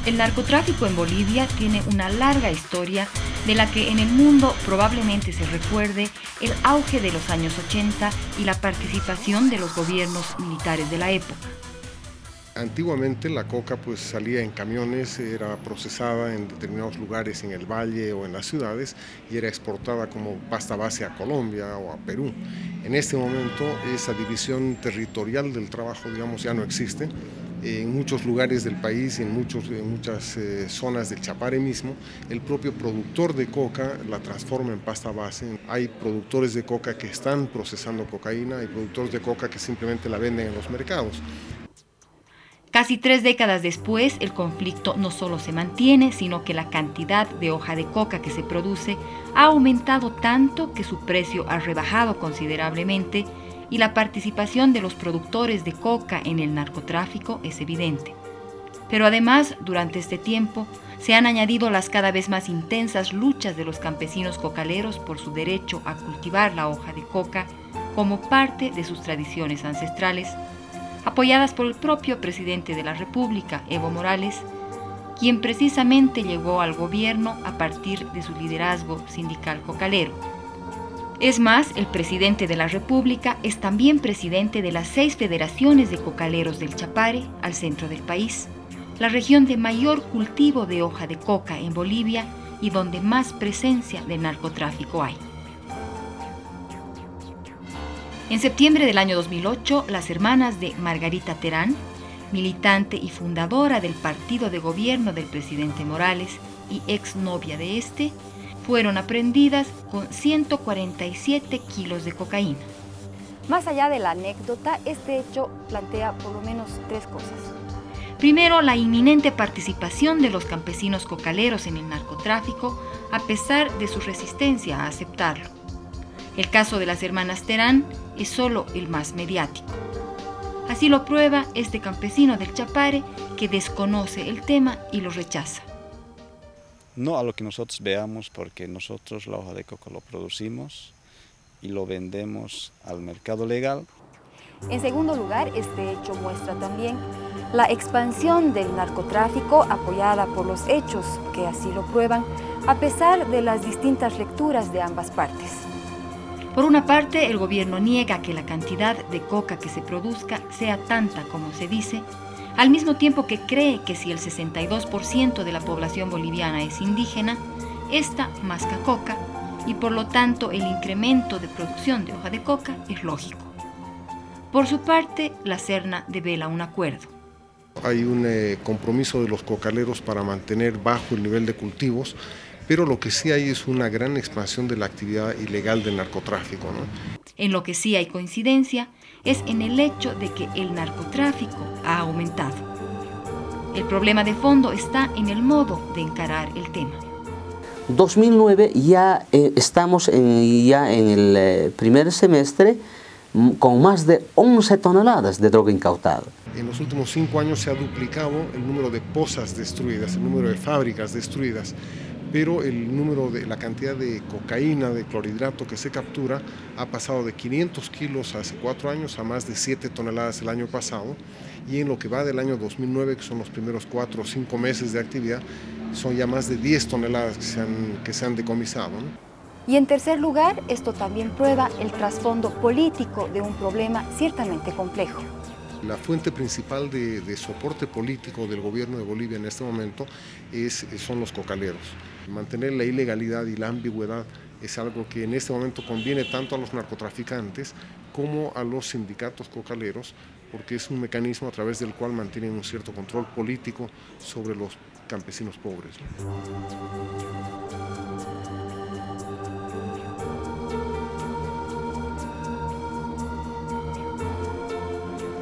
El narcotráfico en Bolivia tiene una larga historia de la que en el mundo probablemente se recuerde el auge de los años 80 y la participación de los gobiernos militares de la época. Antiguamente la coca pues salía en camiones, era procesada en determinados lugares en el valle o en las ciudades y era exportada como pasta base a Colombia o a Perú. En este momento esa división territorial del trabajo, digamos, ya no existe. En muchos lugares del país, en muchas zonas del Chapare mismo, el propio productor de coca la transforma en pasta base. Hay productores de coca que están procesando cocaína, hay productores de coca que simplemente la venden en los mercados. Casi 3 décadas después, el conflicto no solo se mantiene, sino que la cantidad de hoja de coca que se produce ha aumentado tanto que su precio ha rebajado considerablemente y la participación de los productores de coca en el narcotráfico es evidente. Pero además, durante este tiempo, se han añadido las cada vez más intensas luchas de los campesinos cocaleros por su derecho a cultivar la hoja de coca como parte de sus tradiciones ancestrales, apoyadas por el propio presidente de la República, Evo Morales, quien precisamente llegó al gobierno a partir de su liderazgo sindical cocalero. Es más, el presidente de la República es también presidente de las 6 federaciones de cocaleros del Chapare, al centro del país, la región de mayor cultivo de hoja de coca en Bolivia y donde más presencia del narcotráfico hay. En septiembre del año 2008, las hermanas de Margarita Terán, militante y fundadora del partido de gobierno del presidente Morales y exnovia de este, fueron aprehendidas con 147 kilos de cocaína. Más allá de la anécdota, este hecho plantea por lo menos 3 cosas. Primero, la inminente participación de los campesinos cocaleros en el narcotráfico, a pesar de su resistencia a aceptarlo. El caso de las hermanas Terán es solo el más mediático. Así lo prueba este campesino del Chapare que desconoce el tema y lo rechaza. No a lo que nosotros veamos, porque nosotros la hoja de coca lo producimos y lo vendemos al mercado legal. En segundo lugar, este hecho muestra también la expansión del narcotráfico apoyada por los hechos que así lo prueban, a pesar de las distintas lecturas de ambas partes. Por una parte, el gobierno niega que la cantidad de coca que se produzca sea tanta como se dice, al mismo tiempo que cree que si el 62% de la población boliviana es indígena, esta masca coca y por lo tanto el incremento de producción de hoja de coca es lógico. Por su parte, la Serna devela un acuerdo. Hay un compromiso de los cocaleros para mantener bajo el nivel de cultivos, pero lo que sí hay es una gran expansión de la actividad ilegal del narcotráfico, ¿no? En lo que sí hay coincidencia es en el hecho de que el narcotráfico ha aumentado. El problema de fondo está en el modo de encarar el tema. 2009 ya estamos ya en el primer semestre con más de 11 toneladas de droga incautada. En los últimos 5 años se ha duplicado el número de pozas destruidas, el número de fábricas destruidas, pero la cantidad de cocaína, de clorhidrato que se captura ha pasado de 500 kilos hace 4 años a más de 7 toneladas el año pasado, y en lo que va del año 2009, que son los primeros 4 o 5 meses de actividad, son ya más de 10 toneladas que se han decomisado, ¿no? Y en tercer lugar, esto también prueba el trasfondo político de un problema ciertamente complejo. La fuente principal de soporte político del gobierno de Bolivia en este momento son los cocaleros. Mantener la ilegalidad y la ambigüedad es algo que en este momento conviene tanto a los narcotraficantes como a los sindicatos cocaleros, porque es un mecanismo a través del cual mantienen un cierto control político sobre los campesinos pobres.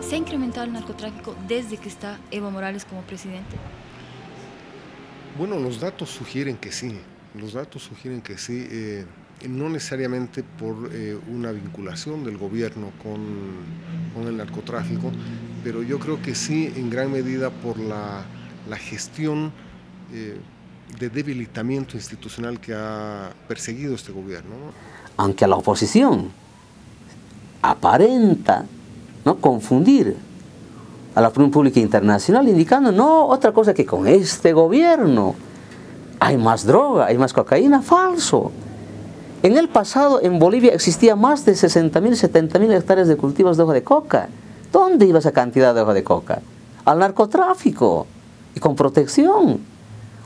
¿Se ha incrementado el narcotráfico desde que está Evo Morales como presidente? Bueno, los datos sugieren que sí, no necesariamente por una vinculación del gobierno con el narcotráfico, pero yo creo que sí en gran medida por la gestión de debilitamiento institucional que ha perseguido este gobierno, ¿no? Aunque la oposición aparenta, ¿no?, confundir a la opinión pública internacional, indicando no otra cosa que con este gobierno hay más droga, hay más cocaína. Falso. En el pasado en Bolivia existía más de 60.000, 70.000 hectáreas de cultivos de hoja de coca. ¿Dónde iba esa cantidad de hoja de coca? Al narcotráfico y con protección.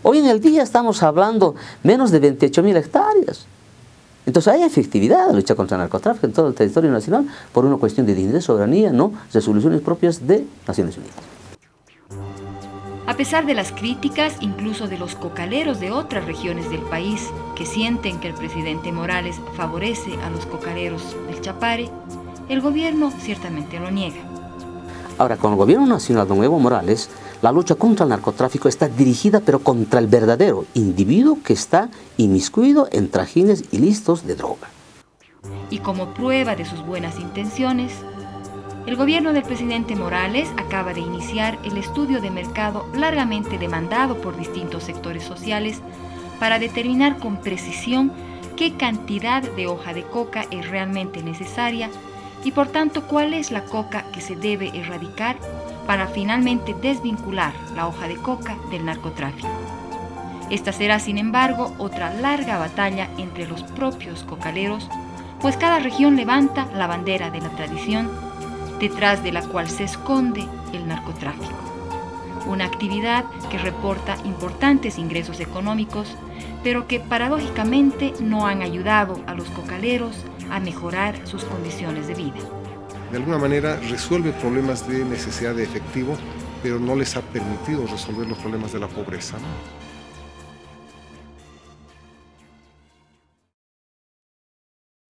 Hoy en el día estamos hablando menos de 28.000 hectáreas. Entonces hay efectividad de lucha contra el narcotráfico en todo el territorio nacional por una cuestión de dignidad, soberanía, no resoluciones propias de Naciones Unidas. A pesar de las críticas, incluso de los cocaleros de otras regiones del país, que sienten que el presidente Morales favorece a los cocaleros del Chapare, el gobierno ciertamente lo niega. Ahora, con el gobierno nacional de Evo Morales, la lucha contra el narcotráfico está dirigida, pero contra el verdadero individuo que está inmiscuido en trajines ilícitos de droga. Y como prueba de sus buenas intenciones, el gobierno del presidente Morales acaba de iniciar el estudio de mercado largamente demandado por distintos sectores sociales para determinar con precisión qué cantidad de hoja de coca es realmente necesaria y por tanto cuál es la coca que se debe erradicar para finalmente desvincular la hoja de coca del narcotráfico. Esta será, sin embargo, otra larga batalla entre los propios cocaleros, pues cada región levanta la bandera de la tradición, detrás de la cual se esconde el narcotráfico. Una actividad que reporta importantes ingresos económicos, pero que paradójicamente no han ayudado a los cocaleros a mejorar sus condiciones de vida. De alguna manera resuelve problemas de necesidad de efectivo, pero no les ha permitido resolver los problemas de la pobreza, ¿no?